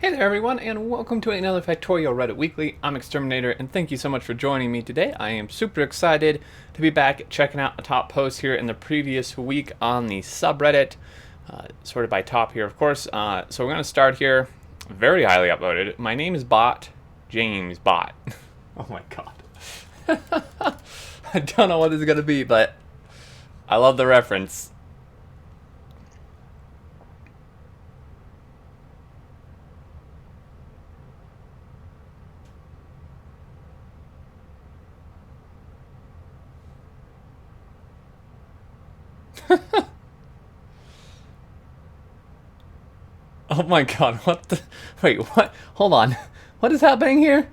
Hey there everyone, and welcome to another Factorio Reddit Weekly. I'm Exterminator, and thank you so much for joining me today. I am super excited to be back checking out a top post here in the previous week on the subreddit, sorted by top here, of course. So we're going to start here, very highly upvoted. My name is Bot, James Bot. Oh my god. I don't know what this is going to be, but I love the reference. Oh my god, what the... Wait, what? Hold on. What is happening here?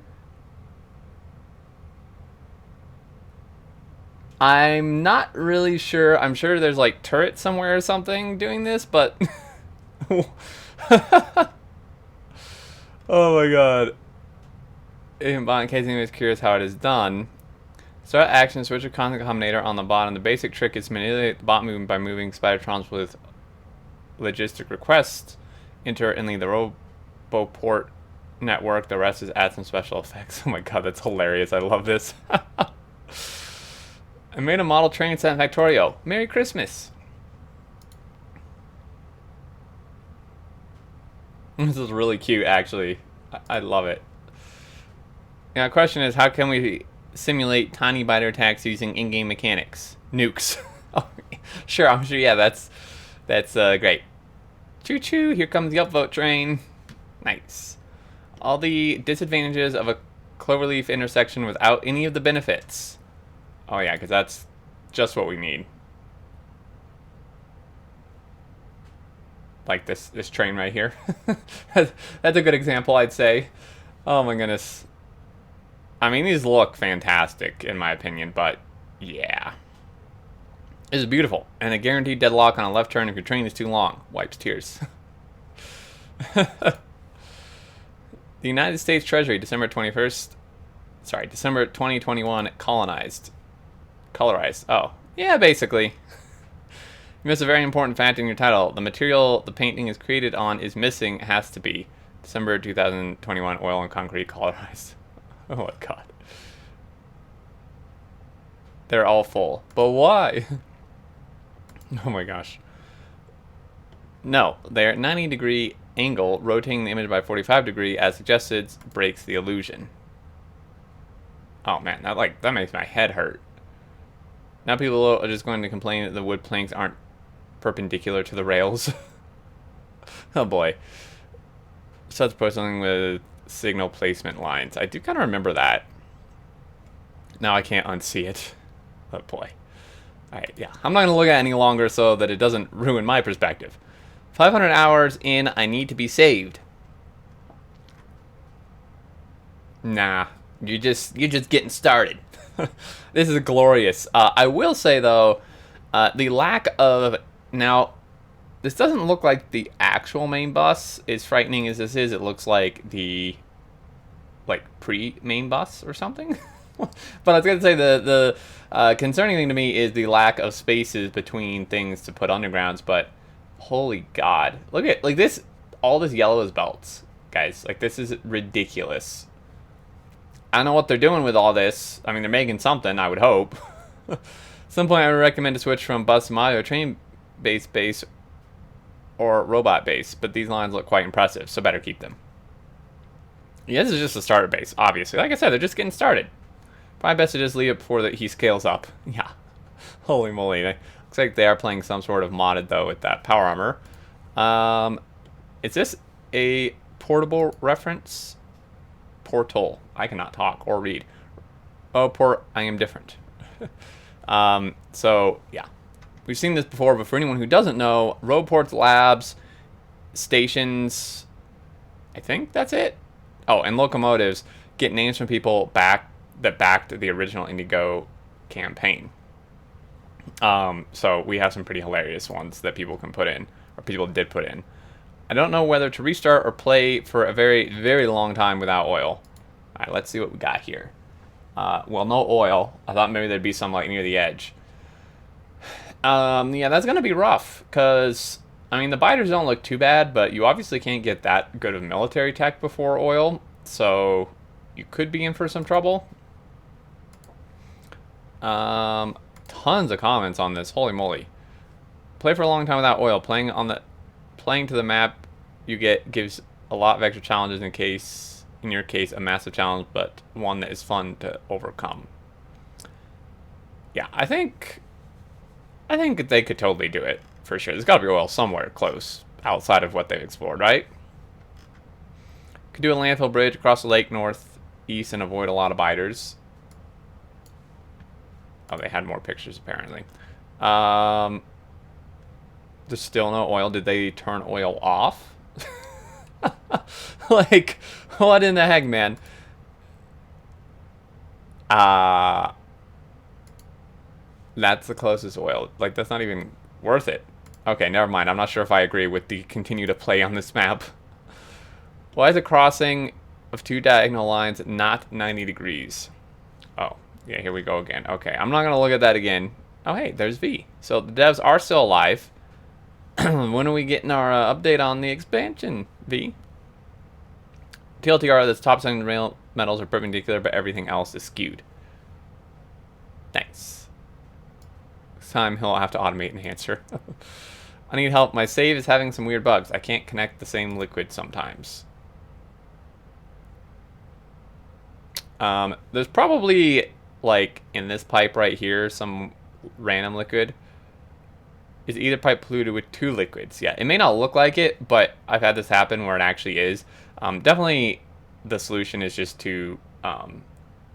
I'm not really sure. I'm sure there's like turret somewhere or something doing this, but... Oh my god. In case anyone is curious how it is done, start action, switch a content combinator on the bottom. The basic trick is to manipulate the bot movement by moving Spidertrons with logistic requests. Enter and leave the RoboPort network. The rest is add some special effects. Oh my god, that's hilarious. I love this. I made a model training set in Factorio. Merry Christmas. This is really cute, actually. I love it. Now, the question is, how can we simulate tiny biter attacks using in-game mechanics? Nukes. Oh, sure, I'm sure. Yeah, that's great. Choo-choo, here comes the upvote train. Nice. All the disadvantages of a cloverleaf intersection without any of the benefits. Oh yeah, because that's just what we need. Like this train right here. That's a good example, I'd say. Oh my goodness. I mean, these look fantastic, in my opinion, but yeah. This is beautiful, and a guaranteed deadlock on a left turn if your train is too long. Wipes tears. The United States Treasury, December 2021, colorized. Oh, yeah, basically. You missed a very important fact in your title. The material the painting is created on is missing, has to be. December 2021, oil and concrete colorized. Oh my god. They're all full. But why? Oh my gosh. No, their 90-degree angle, rotating the image by 45 as suggested, breaks the illusion. Oh man, that makes my head hurt. Now people are just going to complain that the wood planks aren't perpendicular to the rails. Oh boy. Such something with signal placement lines. I do kind of remember that. Now I can't unsee it. Oh boy. Alright, yeah. I'm not going to look at it any longer so that it doesn't ruin my perspective. 500 hours in, I need to be saved. Nah. You're just getting started. This is glorious. I will say, though, the lack of... Now, this doesn't look like the actual main bus. As frightening as this is, it looks like the... like, pre-main bus or something. But I was going to say the concerning thing to me is the lack of spaces between things to put undergrounds, but holy god. Look at, like, this, all this yellow is belts, guys. Like, this is ridiculous. I don't know what they're doing with all this. I mean, they're making something, I would hope. At some point, I would recommend to switch from bus to Mario train-based base or robot base, but these lines look quite impressive, so better keep them. Yeah, this is just a starter base, obviously. Like I said, they're just getting started. Probably best to just leave it before he scales up. Yeah. Holy moly. Looks like they are playing some sort of modded, though, with that power armor. Is this a portable reference? Portal. I cannot talk or read. Oh, I am different. So, yeah. We've seen this before, but for anyone who doesn't know, RoboPort's labs, stations, I think that's it. Oh, and locomotives get names from people that backed the original Indigo campaign. So we have some pretty hilarious ones that people can put in, or people did put in. I don't know whether to restart or play for a very, very long time without oil. Alright, let's see what we got here. Well, no oil. I thought maybe there'd be some like near the edge. Yeah, that's gonna be rough, because I mean, the biters don't look too bad, but you obviously can't get that good of military tech before oil, so you could be in for some trouble. Tons of comments on this. Holy moly! Play for a long time without oil. Playing to the map you get gives a lot of extra challenges. In your case, a massive challenge, but one that is fun to overcome. Yeah, I think they could totally do it for sure. There's got to be oil somewhere close outside of what they've explored, right? Could do a landfill bridge across the lake northeast and avoid a lot of biters. Oh, they had more pictures apparently. There's still no oil. Did they turn oil off? Like, what in the heck, man? That's the closest oil. Like, that's not even worth it. Okay, never mind. I'm not sure if I agree with the continue to play on this map. Why is the crossing of two diagonal lines not 90 degrees? Oh, yeah, here we go again. Okay, I'm not going to look at that again. Oh, hey, there's V. So the devs are still alive. When are we getting our update on the expansion, V? TLTR, the top section rail metals are perpendicular, but everything else is skewed. Nice. Next time he'll have to automate enhancer. I need help. My save is having some weird bugs. I can't connect the same liquid sometimes. There's probably, like, in this pipe right here, some random liquid. Is either pipe polluted with two liquids? Yeah, it may not look like it, but I've had this happen where it actually is. Definitely the solution is just to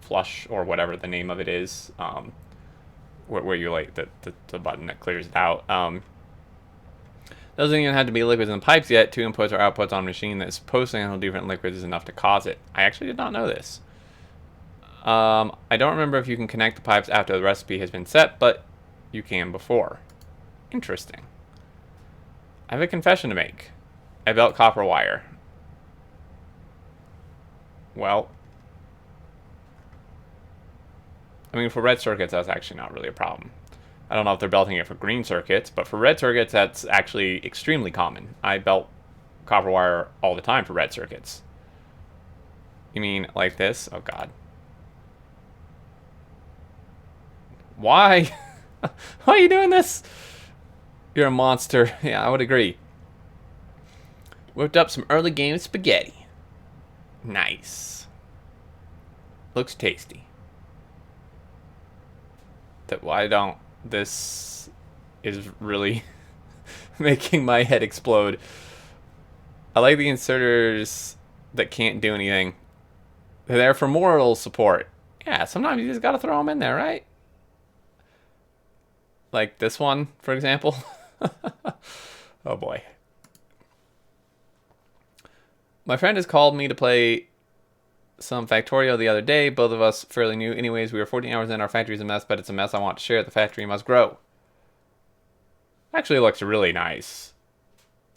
flush, or whatever the name of it is, where you like the button that clears it out. Doesn't even have to be liquids in the pipes yet. Two inputs or outputs on a machine that's supposed to handle different liquids is enough to cause it. I actually did not know this. I don't remember if you can connect the pipes after the recipe has been set, but you can before. Interesting. I have a confession to make. I belt copper wire. Well, I mean, for red circuits, that's actually not really a problem. I don't know if they're belting it for green circuits, but for red circuits, that's actually extremely common. I belt copper wire all the time for red circuits. You mean like this? Oh, God. Why? Why are you doing this? You're a monster. Yeah, I would agree. Whipped up some early game spaghetti. Nice. Looks tasty. Why don't... This is really making my head explode. I like the inserters that can't do anything. They're there for moral support. Yeah, sometimes you just gotta throw them in there, right? Like this one, for example. Oh boy. My friend has called me to play some Factorio the other day. Both of us fairly new. Anyways, we were 14 hours in. Our factory's a mess, but it's a mess I want to share. The factory must grow. Actually looks really nice.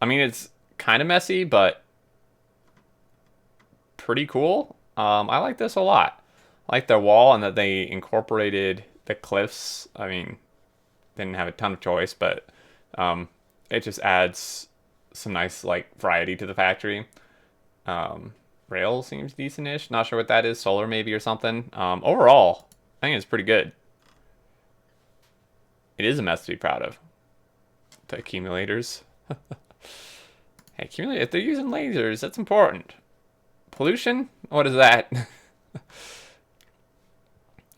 I mean, it's kind of messy, but pretty cool. I like this a lot. I like their wall and that they incorporated the cliffs. I mean, didn't have a ton of choice, but it just adds some nice, like, variety to the factory. Rail seems decent-ish. Not sure what that is. Solar maybe or something. Overall, I think it's pretty good. It is a mess to be proud of. The accumulators. Hey, accumulator, if they're using lasers, that's important. Pollution? What is that?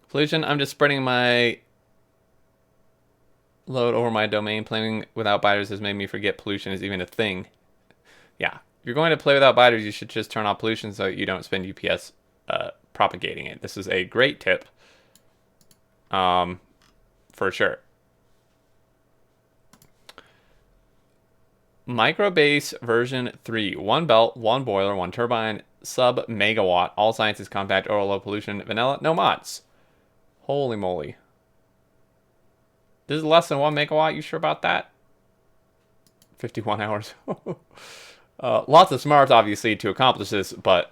Pollution, I'm just spreading my load over my domain. Playing without biters has made me forget pollution is even a thing. Yeah. If you're going to play without biters, you should just turn off pollution so you don't spend UPS propagating it. This is a great tip. For sure. Microbase version 3. 1 belt, 1 boiler, 1 turbine, sub megawatt. All sciences, compact, or low pollution, vanilla, no mods. Holy moly. This is less than 1 megawatt. You sure about that? 51 hours. Lots of smarts, obviously, to accomplish this, but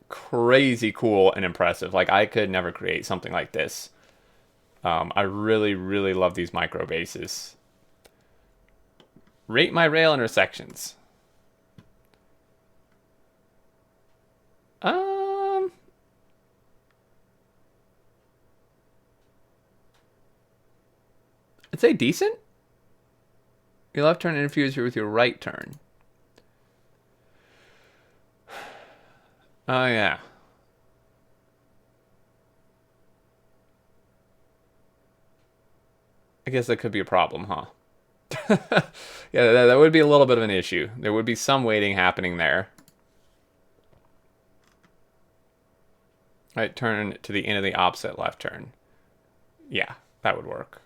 crazy cool and impressive. Like, I could never create something like this. I really, really love these micro bases. Rate my rail intersections. I'd say decent. Your left turn interferes with your right turn. Oh, yeah. I guess that could be a problem, huh? Yeah, that would be a little bit of an issue. There would be some waiting happening there. Right, turn to the end of the opposite left turn. Yeah, that would work.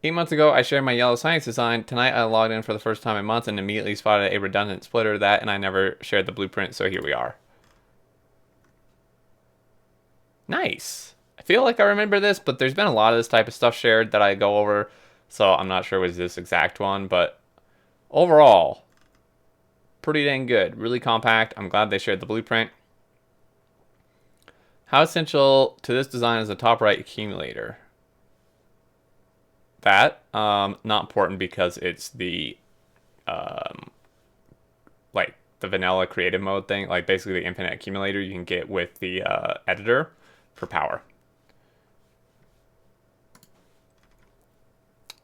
8 months ago, I shared my yellow science design. Tonight, I logged in for the first time in months and immediately spotted a redundant splitter of that, and I never shared the blueprint, so here we are. Nice. I feel like I remember this, but there's been a lot of this type of stuff shared that I go over, so I'm not sure it was this exact one, but overall, pretty dang good. Really compact. I'm glad they shared the blueprint. How essential to this design is the top right accumulator? That, not important because it's the, like, the vanilla creative mode thing. Like, basically the infinite accumulator you can get with the editor for power.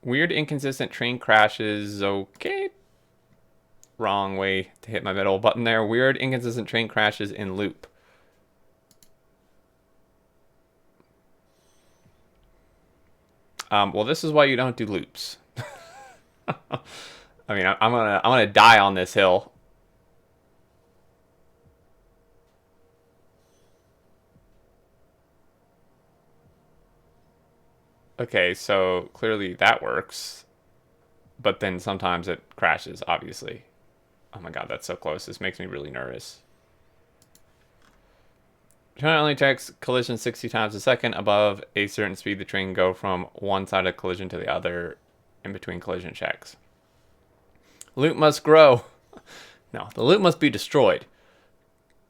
Weird inconsistent train crashes. Okay. Wrong way to hit my middle button there. Weird inconsistent train crashes in loop. Well, this is why you don't do loops. I mean, I'm gonna die on this hill. Okay, so clearly that works, but then sometimes it crashes, obviously. Oh my god, that's so close. This makes me really nervous. Train only checks collision 60 times a second. Above a certain speed, the train can go from one side of collision to the other in between collision checks. Loop must grow. No, the loop must be destroyed.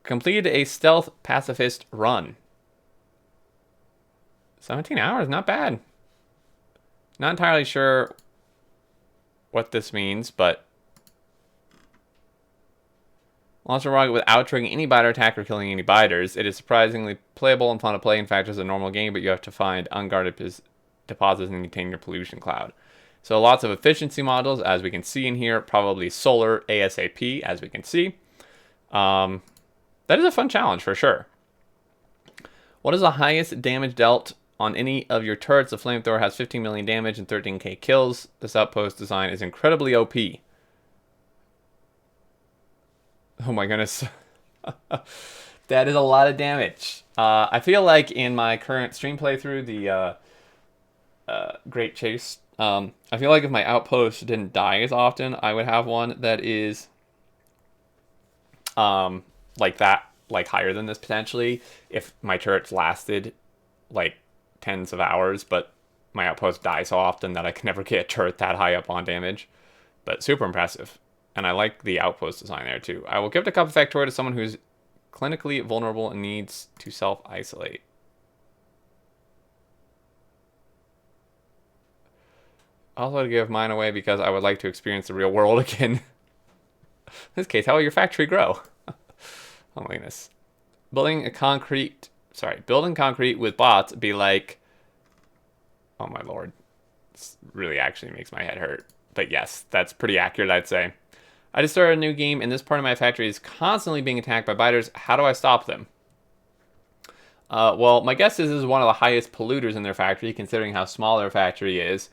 Completed a stealth pacifist run. 17 hours, not bad. Not entirely sure what this means, but launch a rocket without triggering any biter attack or killing any biters. It is surprisingly playable and fun to play. In fact, it's a normal game, but you have to find unguarded deposits and contain your pollution cloud. So lots of efficiency modules, as we can see in here. Probably solar ASAP, as we can see. That is a fun challenge for sure. What is the highest damage dealt on any of your turrets? The flamethrower has 15 million damage and 13k kills. This outpost design is incredibly OP. Oh my goodness. That is a lot of damage. I feel like in my current stream playthrough, the Great Chase, I feel like if my outpost didn't die as often, I would have one that is like that, like higher than this potentially, if my turrets lasted like tens of hours, but my outpost dies so often that I can never get a turret that high up on damage. But super impressive. And I like the outpost design there too. I will give the cup of Factorio to someone who's clinically vulnerable and needs to self-isolate. Also to give mine away because I would like to experience the real world again. In this case, how will your factory grow? Oh my goodness. Building concrete with bots be like, oh my lord. This really actually makes my head hurt. But yes, that's pretty accurate, I'd say. I just started a new game, and this part of my factory is constantly being attacked by biters. How do I stop them? Well, my guess is this is one of the highest polluters in their factory, considering how small their factory is.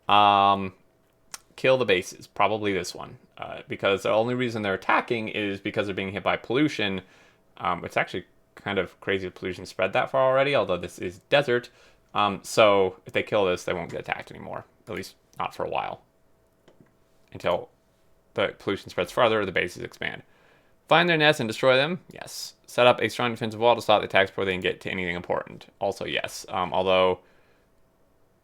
Kill the bases. Probably this one. Because the only reason they're attacking is because they're being hit by pollution. It's actually kind of crazy pollution spread that far already, although this is desert. So if they kill this, they won't get attacked anymore. At least not for a while. Until the pollution spreads farther or the bases expand. Find their nests and destroy them? Yes. Set up a strong defensive wall to stop the attacks before they can get to anything important? Also yes. Although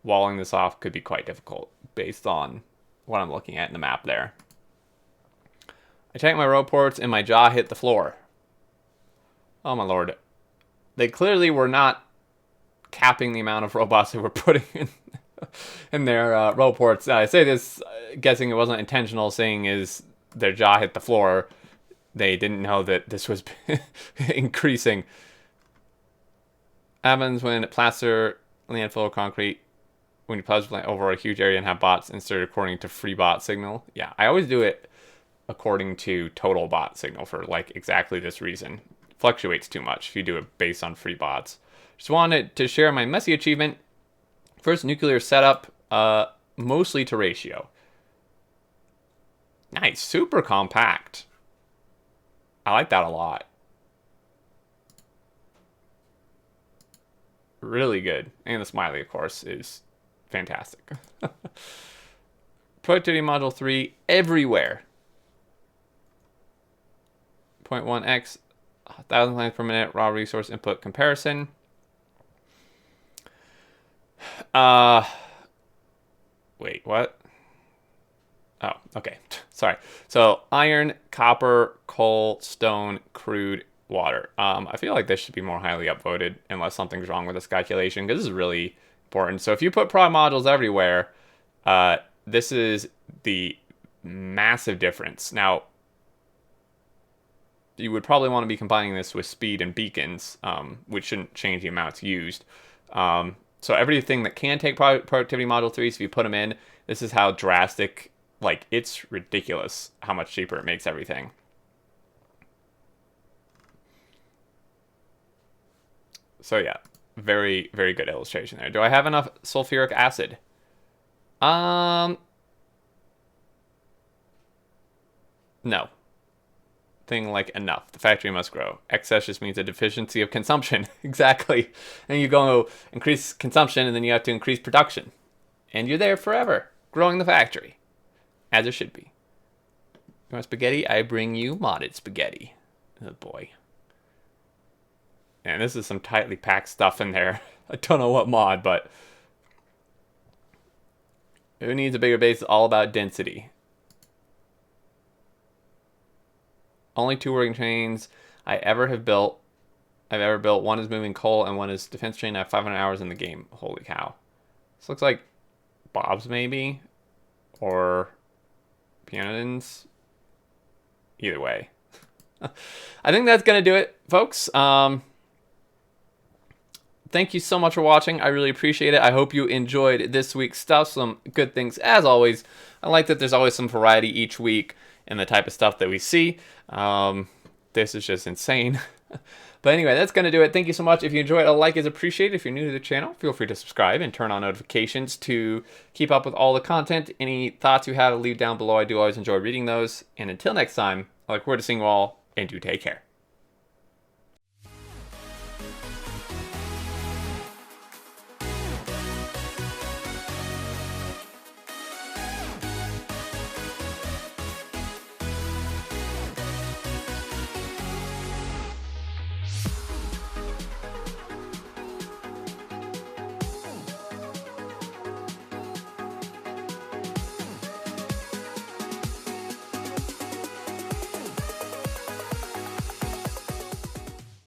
walling this off could be quite difficult based on what I'm looking at in the map there. I checked my road ports and my jaw hit the floor. Oh my lord. They clearly were not capping the amount of robots they were putting in. in their row ports. I say this guessing it wasn't intentional, saying is their jaw hit the floor. They didn't know that this was increasing. Happens when plaster landfill concrete, when you plaster over a huge area and have bots inserted according to free bot signal. Yeah, I always do it according to total bot signal for like exactly this reason. It fluctuates too much if you do it based on free bots. Just wanted to share my messy achievement. First nuclear setup, mostly to ratio. Nice, super compact. I like that a lot. Really good. And the smiley, of course, is fantastic. Productivity module 3 everywhere. 0.1x, 1,000 lines per minute, raw resource input comparison. Wait, what? Oh, okay. Sorry. So iron, copper, coal, stone, crude, water. I feel like this should be more highly upvoted unless something's wrong with this calculation, because this is really important. So if you put prod modules everywhere, this is the massive difference. Now, you would probably want to be combining this with speed and beacons, which shouldn't change the amounts used. So everything that can take productivity module 3, so if you put them in, this is how drastic, like, it's ridiculous how much cheaper it makes everything. So yeah, very, very good illustration there. Do I have enough sulfuric acid? No. Thing like enough. The factory must grow. Excess just means a deficiency of consumption. Exactly. And you go increase consumption and then you have to increase production. And you're there forever, growing the factory. As it should be. You want spaghetti? I bring you modded spaghetti. Oh boy. And this is some tightly packed stuff in there. I don't know what mod, but who needs a bigger base? It's all about density. Only 2 working trains I've ever built. One is moving coal and one is defense train. I have 500 hours in the game. Holy cow. This looks like Bob's maybe. Or Pianins. Either way. I think that's going to do it, folks. Thank you so much for watching. I really appreciate it. I hope you enjoyed this week's stuff. Some good things, as always. I like that there's always some variety each week in the type of stuff that we see. This is just insane. But anyway, that's going to do it. Thank you so much. If you enjoyed, a like is appreciated. If you're new to the channel, feel free to subscribe and turn on notifications to keep up with all the content. Any thoughts you have, leave down below. I do always enjoy reading those. And until next time, I look forward to seeing you all, and do take care.